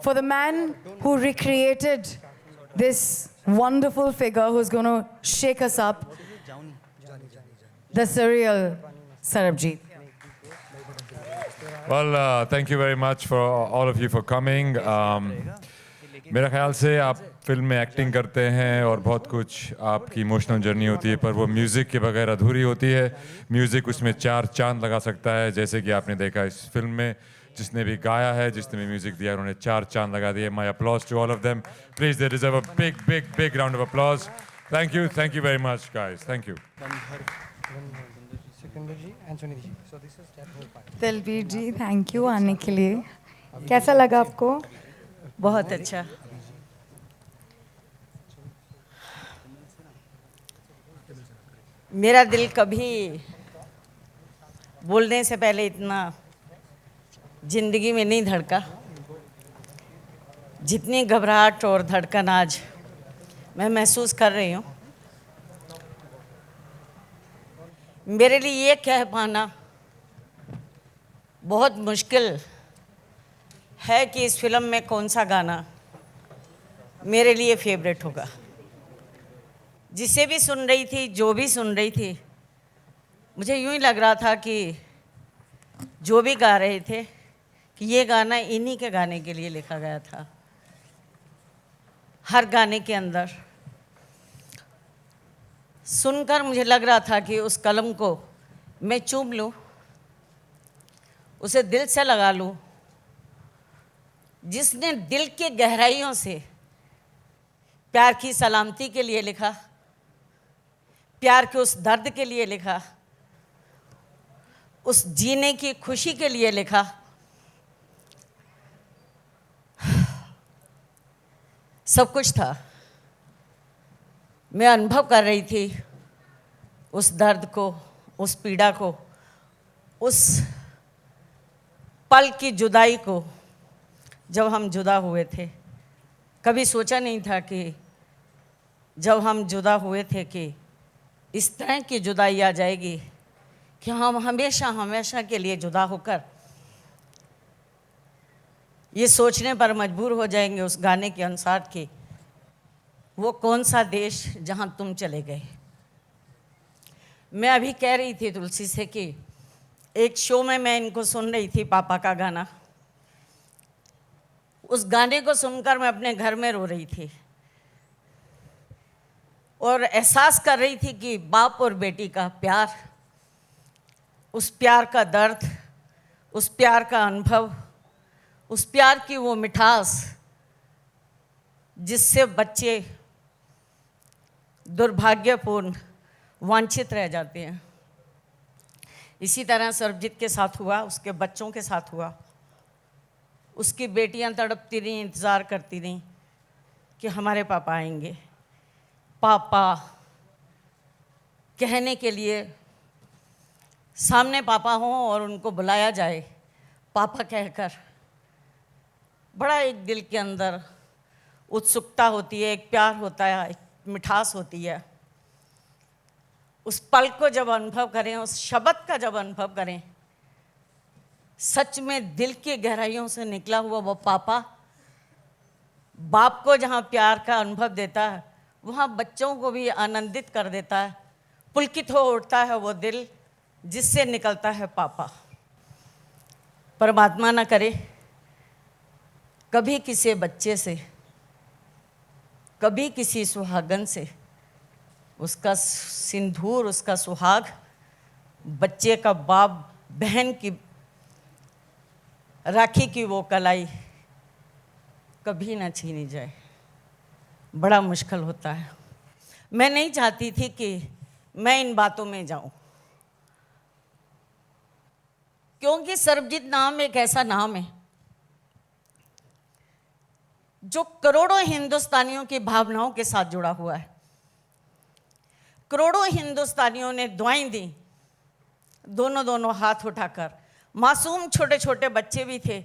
for the man who recreated this wonderful figure who's going to shake us up, the surreal Sarabjit. Well, thank you very much for all of you for coming. मेरा ख्याल से आप film में acting करते हैं और बहुत कुछ आपकी इमोशनल जर्नी होती है, पर वो म्यूज़िक के बगैर अधूरी होती है. म्यूज़िक उसमें चार चांद लगा सकता है, जैसे कि आपने देखा इस फिल्म में. जिसने भी गाया है, जिसने भी म्यूज़िक दिया, उन्होंने चार चांद लगा दिए. My applause to all of them. Please they deserve a big round of applause. Thank you very much guys. Thank you. Dilbir ji, thank you आने के लिए. कैसा लगा आपको? बहुत अच्छा. मेरा दिल कभी बोलने से पहले इतना जिंदगी में नहीं धड़का जितनी घबराहट और धड़कन आज मैं महसूस कर रही हूँ. मेरे लिए ये कह पाना बहुत मुश्किल है कि इस फिल्म में कौन सा गाना मेरे लिए फेवरेट होगा. जिसे भी सुन रही थी, जो भी सुन रही थी, मुझे यूं ही लग रहा था कि जो भी गा रहे थे कि ये गाना इन्हीं के गाने के लिए लिखा गया था. हर गाने के अंदर सुनकर मुझे लग रहा था कि उस कलम को मैं चूम लूं, उसे दिल से लगा लूं. जिसने दिल के गहराइयों से प्यार की सलामती के लिए लिखा, प्यार के उस दर्द के लिए लिखा, उस जीने की खुशी के लिए लिखा, सब कुछ था. मैं अनुभव कर रही थी उस दर्द को, उस पीड़ा को, उस पल की जुदाई को जब हम जुदा हुए थे. कभी सोचा नहीं था कि जब हम जुदा हुए थे कि इस तरह की जुदाई आ जाएगी कि हम हमेशा हमेशा के लिए जुदा होकर ये सोचने पर मजबूर हो जाएंगे उस गाने के अनुसार कि वो कौन सा देश जहाँ तुम चले गए. मैं अभी कह रही थी तुलसी से कि एक शो में मैं इनको सुन रही थी, पापा का गाना. उस गाने को सुनकर मैं अपने घर में रो रही थी और एहसास कर रही थी कि बाप और बेटी का प्यार, उस प्यार का दर्द, उस प्यार का अनुभव, उस प्यार की वो मिठास जिससे बच्चे दुर्भाग्यपूर्ण वांछित रह जाते हैं. इसी तरह सरबजीत के साथ हुआ, उसके बच्चों के साथ हुआ. उसकी बेटियां तड़पती रहीं, इंतज़ार करती रहीं कि हमारे पापा आएंगे. पापा कहने के लिए सामने पापा हों और उनको बुलाया जाए पापा कहकर, बड़ा एक दिल के अंदर उत्सुकता होती है, एक प्यार होता है, एक मिठास होती है. उस पल को जब अनुभव करें, उस शब्द का जब अनुभव करें, सच में दिल की गहराइयों से निकला हुआ वो पापा बाप को जहाँ प्यार का अनुभव देता है, वहाँ बच्चों को भी आनंदित कर देता है. पुलकित हो उठता है वो दिल जिससे निकलता है पापा. परमात्मा ना करे कभी किसी बच्चे से, कभी किसी सुहागन से उसका सिंदूर, उसका सुहाग, बच्चे का बाप बहन की राखी की वो कलाई कभी ना छीनी जाए. बड़ा मुश्किल होता है. मैं नहीं चाहती थी कि मैं इन बातों में जाऊं, क्योंकि सरबजीत नाम एक ऐसा नाम है जो करोड़ों हिंदुस्तानियों की भावनाओं के साथ जुड़ा हुआ है. करोड़ों हिंदुस्तानियों ने दुआएं दी, दोनों हाथ उठाकर. मासूम छोटे छोटे बच्चे भी थे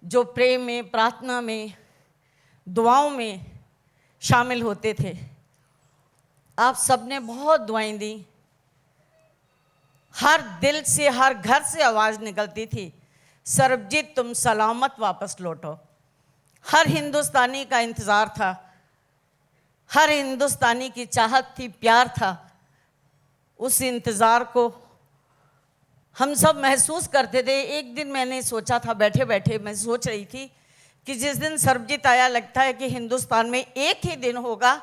जो प्रेम में, प्रार्थना में, दुआओं में शामिल होते थे. आप सबने बहुत दुआएं दी. हर दिल से, हर घर से आवाज़ निकलती थी, सरबजीत तुम सलामत वापस लौटो. हर हिंदुस्तानी का इंतज़ार था, हर हिंदुस्तानी की चाहत थी, प्यार था। उस इंतज़ार को हम सब महसूस करते थे। एक दिन मैंने सोचा था, बैठे बैठे मैं सोच रही थी कि जिस दिन सर्वजीत आया, लगता है कि हिंदुस्तान में एक ही दिन होगा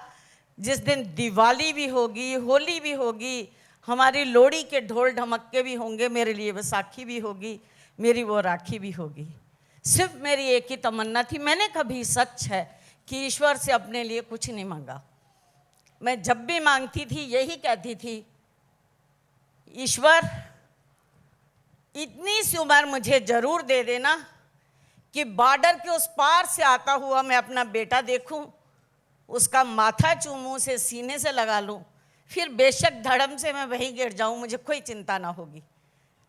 जिस दिन दिवाली भी होगी, होली भी होगी, हमारी लोहड़ी के ढोल ढमक्के भी होंगे, मेरे लिए बैसाखी भी होगी, मेरी वो राखी भी होगी। सिर्फ मेरी एक ही तमन्ना थी। मैंने कभी, सच है, कि ईश्वर से अपने लिए कुछ नहीं मांगा। मैं जब भी मांगती थी यही कहती थी, ईश्वर इतनी सी उम्र मुझे जरूर दे देना कि बॉर्डर के उस पार से आता हुआ मैं अपना बेटा देखूं, उसका माथा चूमूं, से सीने से लगा लूं, फिर बेशक धड़म से मैं वहीं गिर जाऊं, मुझे कोई चिंता ना होगी,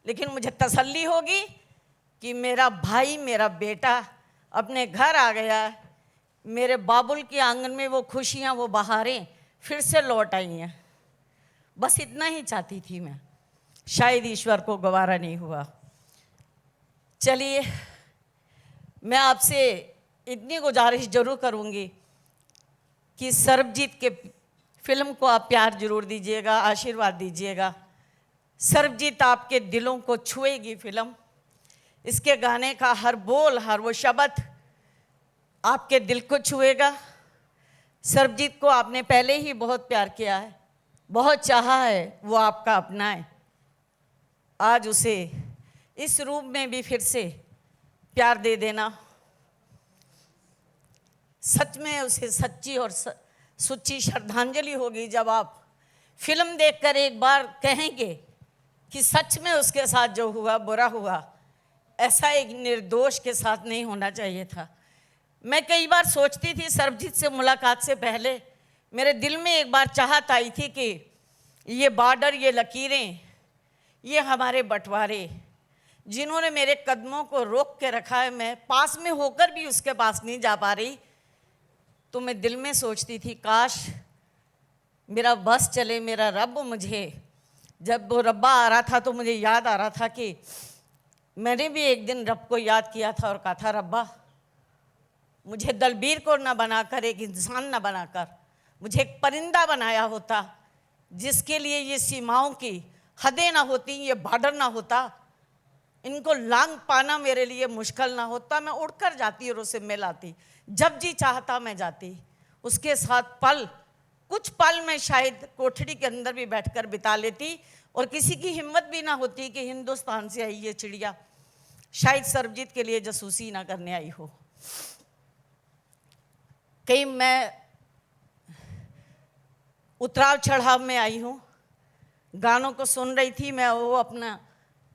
लेकिन मुझे तसल्ली होगी कि मेरा भाई, मेरा बेटा अपने घर आ गया है, मेरे बाबुल के आंगन में वो खुशियां, वो बहारें फिर से लौट आई हैं। बस इतना ही चाहती थी मैं। शायद ईश्वर को गवारा नहीं हुआ। चलिए, मैं आपसे इतनी गुजारिश जरूर करूंगी कि सर्वजीत के फिल्म को आप प्यार जरूर दीजिएगा, आशीर्वाद दीजिएगा। सर्वजीत आपके दिलों को छुएगी फिल्म। इसके गाने का हर बोल, हर वो शब्द आपके दिल को छुएगा। सर्वजीत को आपने पहले ही बहुत प्यार किया है, बहुत चाहा है, वो आपका अपना है। आज उसे इस रूप में भी फिर से प्यार दे देना, सच में उसे सच्ची और सच्ची श्रद्धांजलि होगी जब आप फिल्म देखकर एक बार कहेंगे कि सच में उसके साथ जो हुआ बुरा हुआ, ऐसा एक निर्दोष के साथ नहीं होना चाहिए था। मैं कई बार सोचती थी, सर्वजीत से मुलाकात से पहले मेरे दिल में एक बार चाहत आई थी कि ये बॉर्डर, ये लकीरें, ये हमारे बंटवारे जिन्होंने मेरे कदमों को रोक के रखा है, मैं पास में होकर भी उसके पास नहीं जा पा रही, तो मैं दिल में सोचती थी काश मेरा बस चले, मेरा रब मुझे, जब वो रब्बा आ रहा था तो मुझे याद आ रहा था कि मैंने भी एक दिन रब को याद किया था और कहा था, रब्बा मुझे दलबीर को ना बनाकर, एक इंसान ना बनाकर, मुझे एक परिंदा बनाया होता, जिसके लिए ये सीमाओं की हदें ना होती, ये बॉर्डर ना होता, इनको लांग पाना मेरे लिए मुश्किल ना होता। मैं उड़कर जाती और उसे मिल आती, जब जी चाहता मैं जाती, उसके साथ पल, कुछ पल मैं शायद कोठरी के अंदर भी बैठकर बिता लेती, और किसी की हिम्मत भी ना होती कि हिंदुस्तान से आई ये चिड़िया शायद सर्वजीत के लिए जासूसी ना करने आई हो। कहीं मैं उतराव चढ़ाव में आई हूँ, गानों को सुन रही थी मैं, वो अपना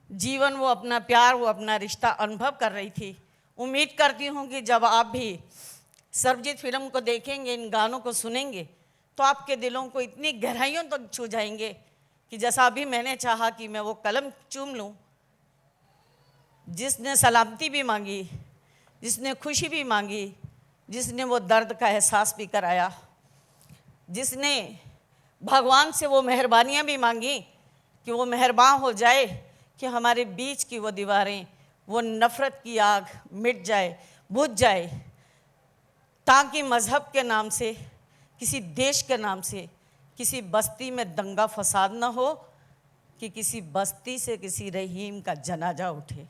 जीवन, वो अपना प्यार, वो अपना रिश्ता अनुभव कर रही थी। उम्मीद करती हूँ कि जब आप भी सर्वजीत फिल्म को देखेंगे, इन गानों को सुनेंगे, तो आपके दिलों को इतनी गहराइयों तक छू जाएंगे कि जैसा अभी मैंने चाहा कि मैं वो कलम चूम लूँ जिसने सलामती भी मांगी, जिसने खुशी भी मांगी, जिसने वो दर्द का एहसास भी कराया, जिसने भगवान से वो मेहरबानियाँ भी मांगी कि वो मेहरबान हो जाए कि हमारे बीच की वो दीवारें, वो नफ़रत की आग मिट जाए, बुझ जाए, ताकि मज़हब के नाम से, किसी देश के नाम से किसी बस्ती में दंगा फसाद ना हो, कि किसी बस्ती से किसी रहीम का जनाजा उठे,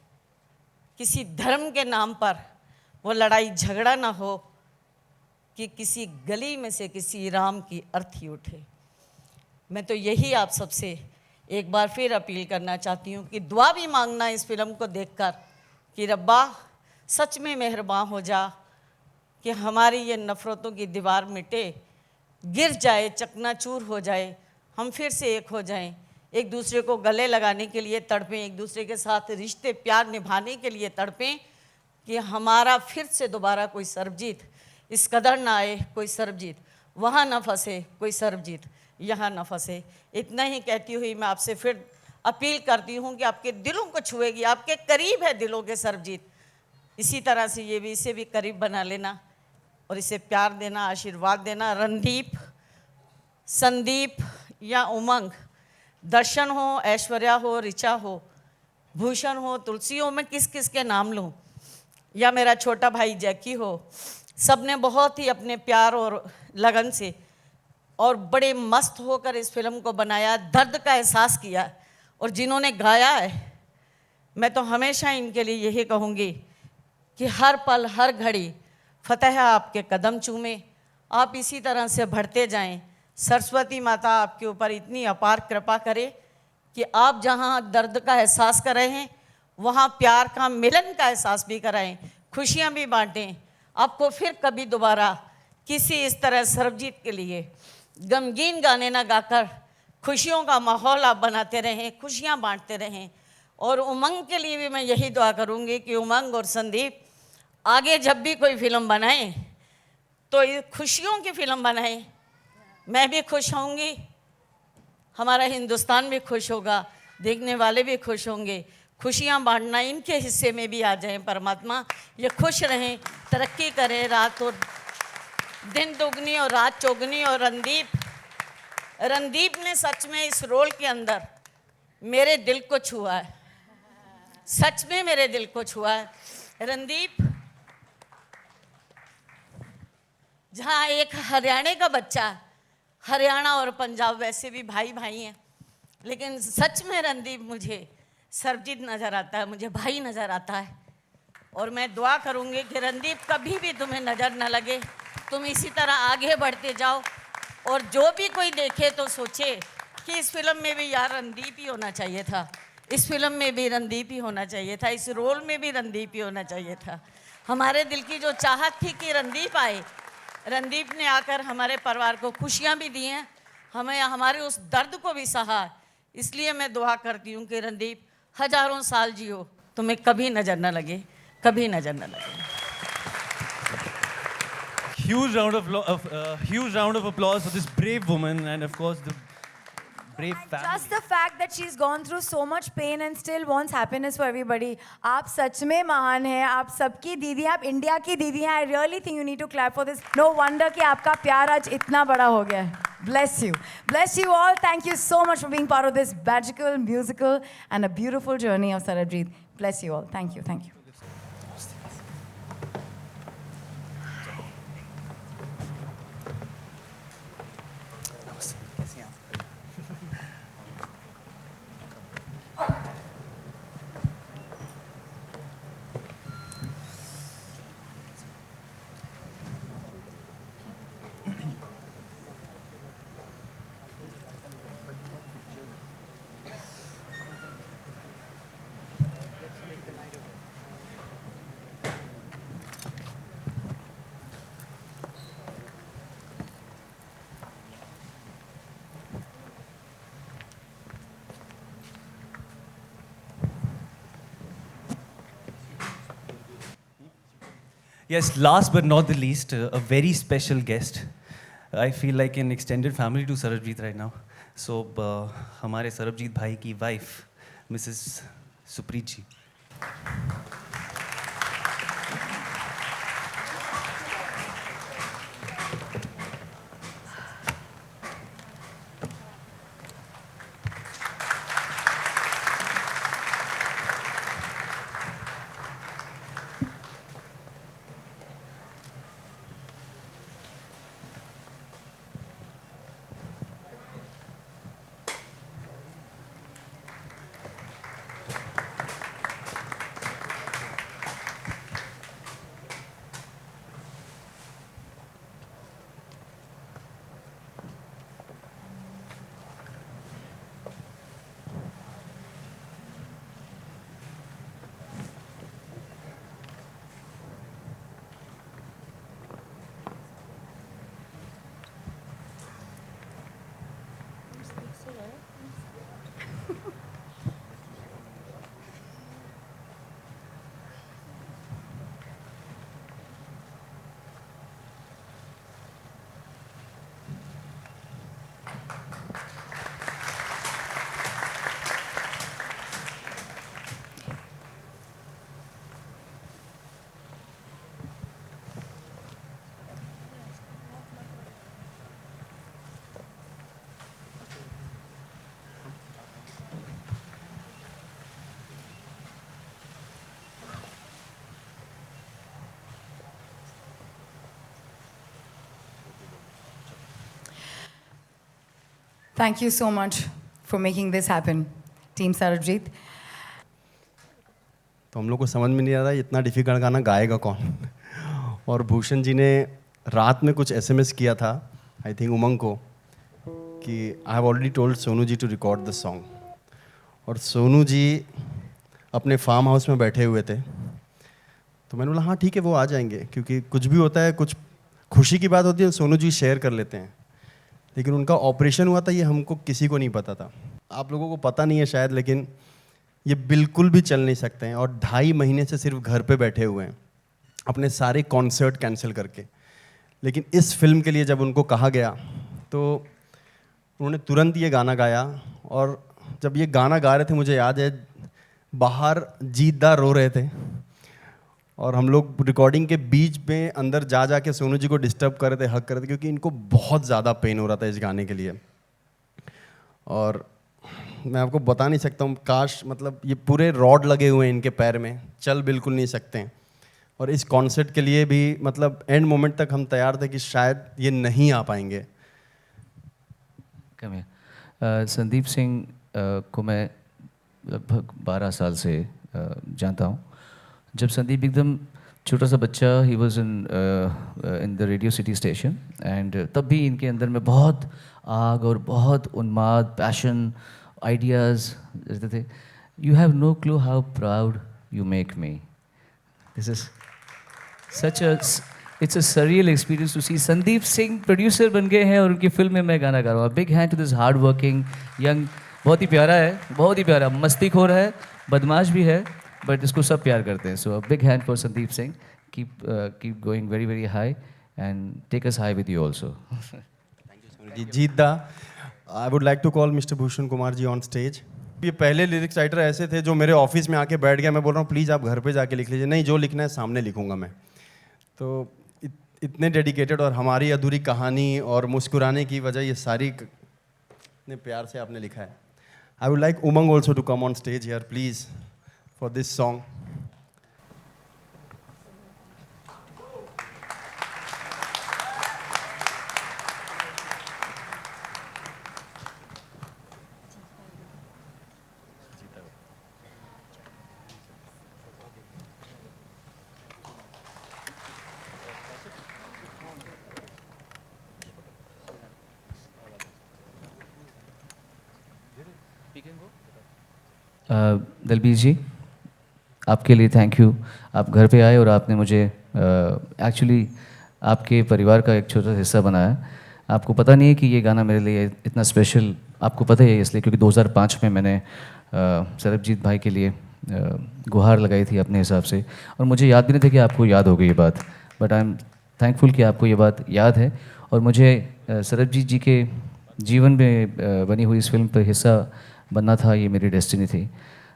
किसी धर्म के नाम पर वो लड़ाई झगड़ा ना हो, कि किसी गली में से किसी राम की अर्थी उठे। मैं तो यही आप सबसे एक बार फिर अपील करना चाहती हूँ कि दुआ भी मांगना इस फिल्म को देखकर कि रब्बा सच में मेहरबान हो जा, कि हमारी ये नफ़रतों की दीवार मिटे, गिर जाए, चकनाचूर हो जाए, हम फिर से एक हो जाएं, एक दूसरे को गले लगाने के लिए तड़पें, एक दूसरे के साथ रिश्ते प्यार निभाने के लिए तड़पें, कि हमारा फिर से दोबारा कोई सर्वजीत इस कदर ना आए, कोई सर्वजीत वहाँ ना फंसे, कोई सर्वजीत यहाँ ना फंसे। इतना ही कहती हुई मैं आपसे फिर अपील करती हूँ कि आपके दिलों को छुएगी, आपके करीब है दिलों के सर्वजीत, इसी तरह से ये भी, इसे भी करीब बना लेना और इसे प्यार देना, आशीर्वाद देना। रणदीप, संदीप या उमंग, दर्शन हो, ऐश्वर्या हो, ऋचा हो, भूषण हो, तुलसी हो, मैं किस किस के नाम लूँ, या मेरा छोटा भाई जैकी हो, सब ने बहुत ही अपने प्यार और लगन से और बड़े मस्त होकर इस फिल्म को बनाया, दर्द का एहसास किया। और जिन्होंने गाया है, मैं तो हमेशा इनके लिए यही कहूँगी कि हर पल हर घड़ी फतेह आपके कदम चूमे, आप इसी तरह से बढ़ते जाएं। सरस्वती माता आपके ऊपर इतनी अपार कृपा करे कि आप जहाँ दर्द का एहसास कर रहे हैं, वहाँ प्यार का मिलन का एहसास भी कराएं, खुशियाँ भी बांटें। आपको फिर कभी दोबारा किसी इस तरह सरबजीत के लिए गमगीन गाने ना गाकर खुशियों का माहौल आप बनाते रहें, खुशियाँ बांटते रहें। और उमंग के लिए भी मैं यही दुआ करूँगी कि उमंग और संदीप आगे जब भी कोई फिल्म बनाएं तो ये खुशियों की फिल्म बनाएं। मैं भी खुश होंगी, हमारा हिंदुस्तान भी खुश होगा, देखने वाले भी खुश होंगे। खुशियाँ बांटना इनके हिस्से में भी आ जाए। परमात्मा ये खुश रहें, तरक्की करें, रात और दिन दुगनी और रात चौगनी। और रणदीप ने सच में इस रोल के अंदर मेरे दिल को छुआ है, सच में मेरे दिल को छुआ है। रणदीप जहाँ एक हरियाणा का बच्चा, हरियाणा और पंजाब वैसे भी भाई भाई हैं, लेकिन सच में रणदीप मुझे सरबजीत नज़र आता है, मुझे भाई नज़र आता है। और मैं दुआ करूँगी कि रणदीप कभी भी तुम्हें नज़र न लगे, तुम इसी तरह आगे बढ़ते जाओ। और जो भी कोई देखे तो सोचे कि इस फिल्म में भी यार रणदीप ही होना चाहिए था, इस फिल्म में भी रणदीप ही होना चाहिए था, इस रोल में भी रणदीप ही होना चाहिए था। हमारे दिल की जो चाहत थी कि रणदीप आए, रणदीप ने आकर हमारे परिवार को खुशियाँ भी दी हैं, हमें हमारे उस दर्द को भी सहा। इसलिए मैं दुआ करती हूँ कि रणदीप हजारों साल जियो, तुम्हें कभी नज़र न लगे, कभी नज़र न लगे। Huge round of applause for this brave woman, and of course the brave And family. just the fact that she's gone through so much pain and still wants happiness for everybody. आप सच में महान हैं, आप सबकी दीदी हैं, आप India की दीदी हैं. I really think you need to clap for this. No wonder कि आपका प्यार आज इतना बड़ा हो गया है. Bless you. Bless you all. Thank you so much for being part of this magical, musical and a beautiful journey of Sarabjit. Bless you all. Thank you. Thank you. Yes, last but not the least, a very special guest. I feel like an extended family to Sarabjit right now. So, हमारे सरबजीत भाई की wife, Mrs. Supreet ji. Thank you so much for making this happen, Team Sarabjit. तो हम लोग को समझ में नहीं आ रहा इतना डिफ़िकल्ट गाना गाएगा कौन। और भूषण जी ने रात में कुछ SMS किया था आई थिंक उमंग को कि I have already told Sonu ji to record the song. और सोनू जी अपने फार्म हाउस में बैठे हुए थे, तो मैंने बोला हाँ ठीक है वो आ जाएंगे, क्योंकि कुछ भी होता है, कुछ खुशी की बात होती है सोनू जी शेयर कर लेते हैं। लेकिन उनका ऑपरेशन हुआ था ये हमको किसी को नहीं पता था, आप लोगों को पता नहीं है शायद, लेकिन ये बिल्कुल भी चल नहीं सकते हैं और 2.5 महीने से सिर्फ घर पे बैठे हुए हैं अपने सारे कॉन्सर्ट कैंसिल करके। लेकिन इस फिल्म के लिए जब उनको कहा गया तो उन्होंने तुरंत ये गाना गाया। और जब ये गाना गा रहे थे मुझे याद है बाहर जीतदा रो रहे थे और हम लोग रिकॉर्डिंग के बीच में अंदर जा जा के सोनू जी को डिस्टर्ब कर रहे थे, हक कर रहे थे, क्योंकि इनको बहुत ज़्यादा पेन हो रहा था इस गाने के लिए। और मैं आपको बता नहीं सकता हूँ, काश मतलब ये पूरे रॉड लगे हुए हैं इनके पैर में, चल बिल्कुल नहीं सकते हैं। और इस कॉन्सर्ट के लिए भी मतलब एंड मोमेंट तक हम तैयार थे कि शायद ये नहीं आ पाएंगे। संदीप सिंह को मैं लगभग 12 साल से जानता हूँ। जब संदीप एकदम छोटा सा बच्चा he was in the radio city station and तब भी इनके अंदर में बहुत आग और बहुत उन्माद, पैशन, आइडियाज़ रहते थे। You have no clue how proud you make me. This is such it's a surreal experience to see Sandeep Singh producer बन गए हैं और उनकी फिल्म में मैं गाना गा रहा हूँ। Big hand to this hard working young, बहुत ही प्यारा है, बहुत ही प्यारा, मस्तीखोर है, बदमाश भी है, बट इसको सब प्यार करते हैं। So big hand for Sandeep Singh, keep going very very high and take us high with you also. जीतदा, I would like to call mister Bhushan Kumar ji on stage. ये पहले लिरिक्स राइटर ऐसे थे जो मेरे ऑफिस में आके बैठ गया, मैं बोल रहा हूँ प्लीज़ आप घर पे जाके लिख लीजिए, नहीं जो लिखना है सामने लिखूंगा मैं। तो इतने डेडिकेटेड, और हमारी अधूरी कहानी और मुस्कुराने की वजह ये सारी इतने प्यार से आपने लिखा है। I would like Umang also to come on stage here please for this song. Dalbir ji, आपके लिए थैंक यू। आप घर पे आए और आपने मुझे एक्चुअली आपके परिवार का एक छोटा सा हिस्सा बनाया। आपको पता नहीं है कि ये गाना मेरे लिए इतना स्पेशल, आपको पता ही है इसलिए क्योंकि 2005 में मैंने सरबजीत भाई के लिए गुहार लगाई थी अपने हिसाब से, और मुझे याद भी नहीं था कि आपको याद हो गई ये बात, बट आई एम थैंकफुल कि आपको ये बात याद है। और मुझे सरबजीत जी के जीवन में बनी हुई इस फिल्म पर हिस्सा बनना था, ये मेरी डेस्टिनी थी।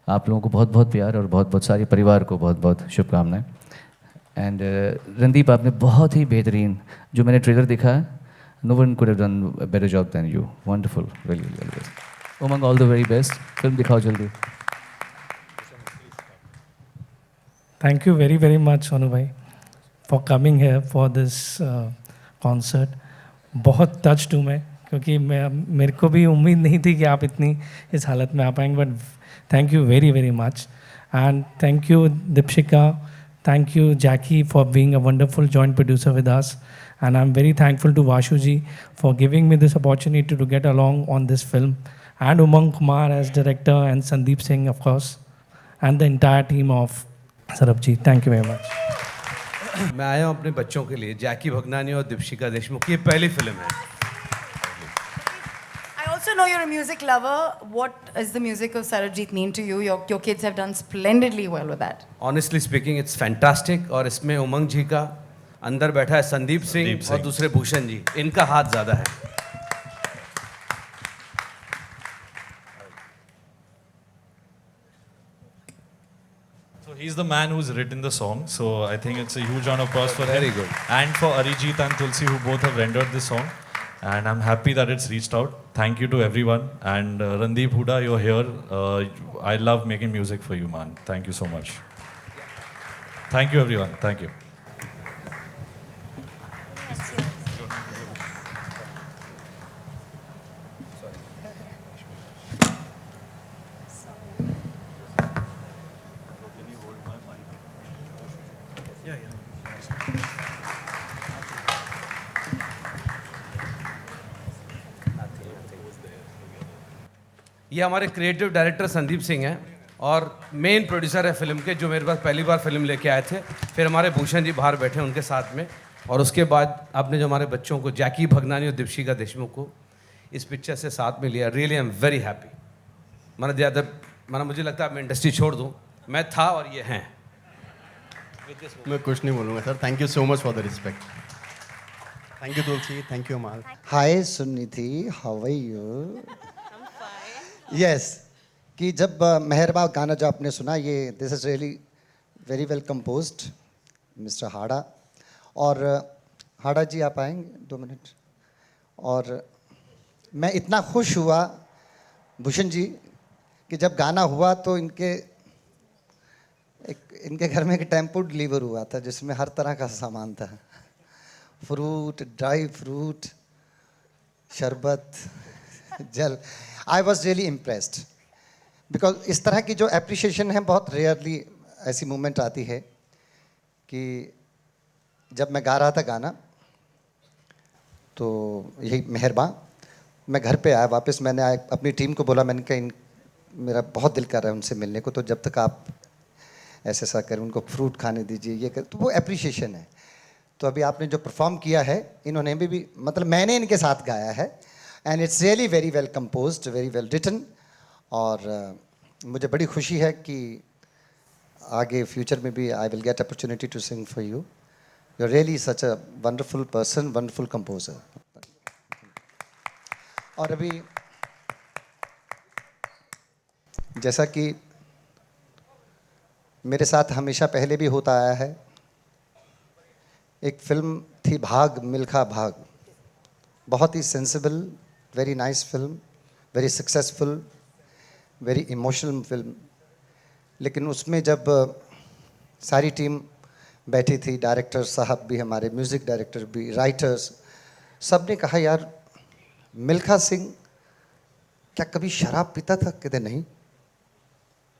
आप लोगों को बहुत बहुत प्यार और बहुत बहुत सारे परिवार को बहुत बहुत शुभकामनाएं। एंड रणदीप, आपने बहुत ही बेहतरीन, जो मैंने ट्रेलर देखा है, no one could have done a better job than you, wonderful, really really. Umang, all the very best. Film दिखाओ जल्दी। Thank you very, very much, Sonu bhai, for coming here for this concert. बहुत touched हूँ मैं, क्योंकि मेरे को भी उम्मीद नहीं थी कि आप इतनी इस हालत में आ पाएंगे, but thank you very very much. And thank you Deepshikha, thank you Jackie for being a wonderful joint producer with us, and I'm very thankful to Vashu ji for giving me this opportunity to get along on this film, and Umang Kumar as director, and Sandeep Singh of course, and the entire team of Sarabjit. Thank you very much. मैं आया हूँ अपने बच्चों के लिए, जैकी भगनानी और दीपशिका देशमुख की ये पहली फिल्म है। I also know you're a music lover. What does the music of Sarabjit mean to you? Your kids have done splendidly well with that. Honestly speaking it's fantastic. और इसमें उमंग जी का, अंदर बैठा है संदीप सिंह और दूसरे भूषण जी, इनका हाथ ज़्यादा है। So he's the man who's written the song. So I think it's a huge round of applause for Very him. good. And for Arijit and Tulsi, who both have rendered this song. And I'm happy that it's reached out. Thank you to everyone. And Randeep Huda, you're here. I love making music for you, man. Thank you so much. Thank you, everyone. Thank you. ये हमारे creative director Sandeep Singh हैं और main producer है film के, जो मेरे पास पहली बार film लेके आए थे। फिर हमारे भूषण जी बाहर बैठे उनके साथ में, और उसके बाद आपने जो हमारे बच्चों को, जैकी भगनानी और दीपशिका देशमुख को इस पिक्चर से साथ में लिया। Really I am very happy. मुझे लगता है मैं इंडस्ट्री छोड़ दूँ, मैं था और ये हैं। मैं कुछ नहीं बोलूँगा sir, thank you so much for the respect. Thank you Tulsi, thank you Amaal. Hi Suniti, how are you? Yes, कि जब मेहरबा गाना जो आपने सुना, ये this is really very well composed mister Hada. और हाड़ा जी आप आएंगे 2 मिनट। और मैं इतना खुश हुआ भूषण जी कि जब गाना हुआ तो इनके घर में एक टेम्पो डिलीवर हुआ था जिसमें हर तरह का सामान था, फ्रूट, ड्राई फ्रूट, शरबत, जल। I was really impressed because इस तरह की जो एप्रिशिएशन है बहुत रेयरली ऐसी मोमेंट आती है कि जब मैं गा रहा था गाना तो यही मेहरबा, मैं घर पे आया वापस, मैंने अपनी टीम को बोला, मैंने कहा मेरा बहुत दिल कर रहा है उनसे मिलने को, तो जब तक आप ऐसा करें, उनको फ्रूट खाने दीजिए, ये कर, तो वो एप्रिशिएशन है। तो अभी आपने जो परफॉर्म किया है, इन्होंने भी मतलब मैंने इनके साथ गाया है, and it's really very well composed, very well written. और मुझे बड़ी खुशी है कि आगे फ्यूचर में भी I will get opportunity to sing for you. You are really such a wonderful person, wonderful composer. और अभी जैसा कि मेरे साथ हमेशा पहले भी होता आया है, एक फिल्म थी भाग मिल्खा भाग, बहुत ही sensible, very nice film, very successful, very emotional film. लेकिन उसमें जब सारी टीम बैठी थी, डायरेक्टर साहब भी, हमारे म्यूज़िक डायरेक्टर भी, राइटर्स, सब ने कहा यार मिल्खा सिंह क्या कभी शराब पीता था? कहते नहीं।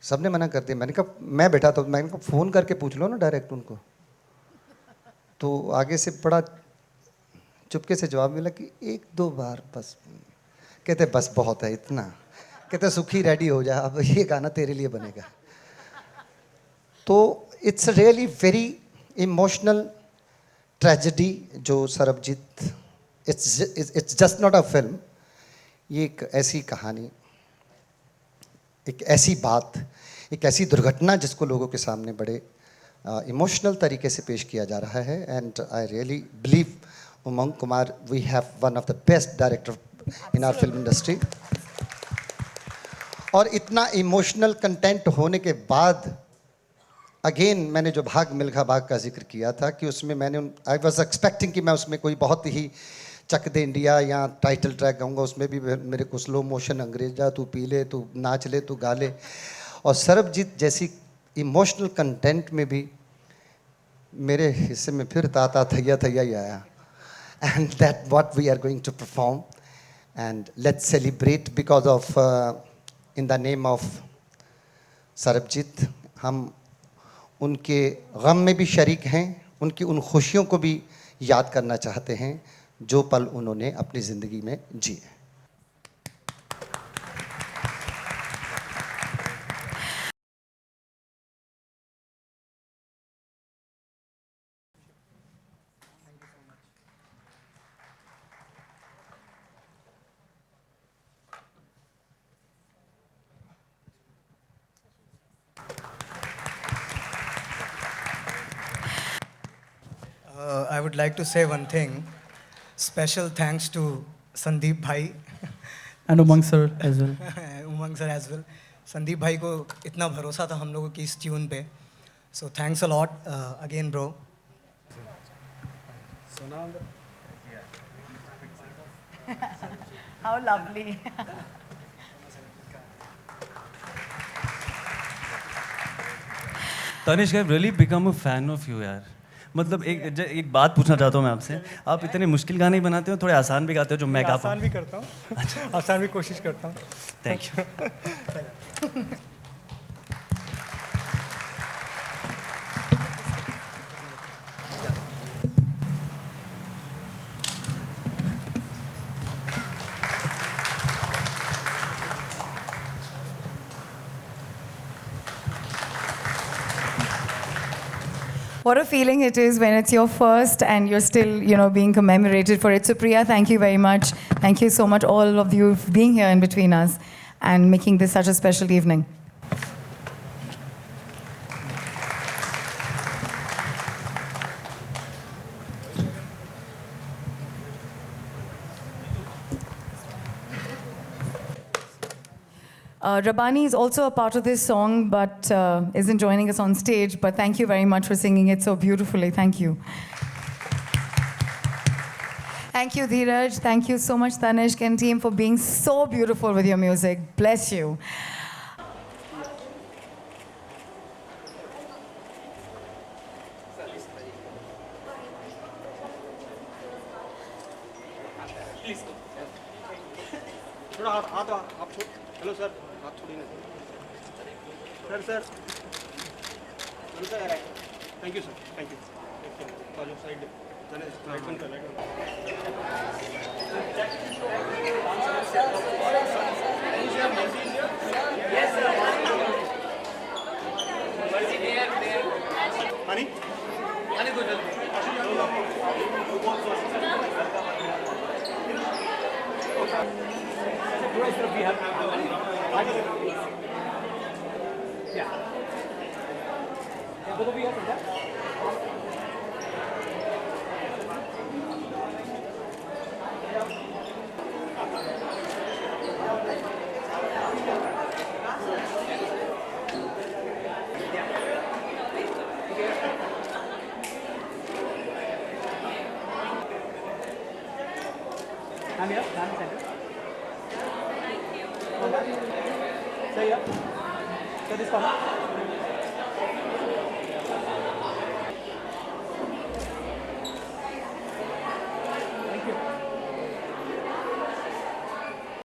सब ने मना कर दिया। मैंने कहा, मैं बैठा तो मैंने कहा फ़ोन करके पूछ लो ना डायरेक्ट उनको। तो आगे से बड़ा चुपके से जवाब मिला कि 1-2 बार बस। कहते बस बहुत है इतना। कहते सुखी रेडी हो जा, अब ये गाना तेरे लिए बनेगा। तो it's really very emotional tragedy जो Sarabjit, it's just not a film, ये एक ऐसी कहानी, एक ऐसी बात, एक ऐसी दुर्घटना जिसको लोगों के सामने बड़े इमोशनल तरीके से पेश किया जा रहा है। And I really believe Umang Kumar, we have one of the best director in our film industry. और इतना इमोशनल कंटेंट होने के बाद अगेन मैंने जो भाग मिल्खा भाग का जिक्र किया था कि उसमें मैंने आई वॉज एक्सपेक्टिंग कि मैं उसमें कोई बहुत ही चक दे इंडिया या टाइटल ट्रैक गाऊंगा, उसमें भी मेरे को स्लो मोशन अंग्रेजा तू पी ले, तू नाच ले, तू गा ले। और सरबजीत जैसी इमोशनल कंटेंट में भी मेरे हिस्से में फिर ताता थैया थैया ही आया। And that what we are going to perform, and let's celebrate because of in the name of Sarabjit. हम उनके गम में भी शरीक हैं, उनकी उन खुशियों को भी याद करना चाहते हैं जो पल उन्होंने अपनी ज़िंदगी में जिए। I would like to say one thing. Special thanks to Sandeep Bhai. And Umang sir as well. Umang sir as well. Sandeep भाई को इतना भरोसा था हम लोगों की इस ट्यून पे, so thanks a lot again bro. How lovely. Tanishq, I've really become a fan of you यार। मतलब एक बात पूछना चाहता हूँ मैं आपसे, आप इतने मुश्किल गाने ही बनाते हो, थोड़े आसान भी गाते हो जो मैं गा पाऊँ? आसान भी करता हूँ, आसान भी कोशिश करता हूँ। Thank you. What a feeling it is when it's your first and you're still, being commemorated for it. So Priya, thank you very much. Thank you so much, all of you, for being here in between us and making this such a special evening. Rabani is also a part of this song, but isn't joining us on stage. But thank you very much for singing it so beautifully. Thank you. Thank you, Dheeraj. Thank you so much, Tanishq and team, for being so beautiful with your music. Bless you. Hello sir हाथ छोड़िए ना sir thank you sir thank you side Honey Honey को Say yeah. So this one.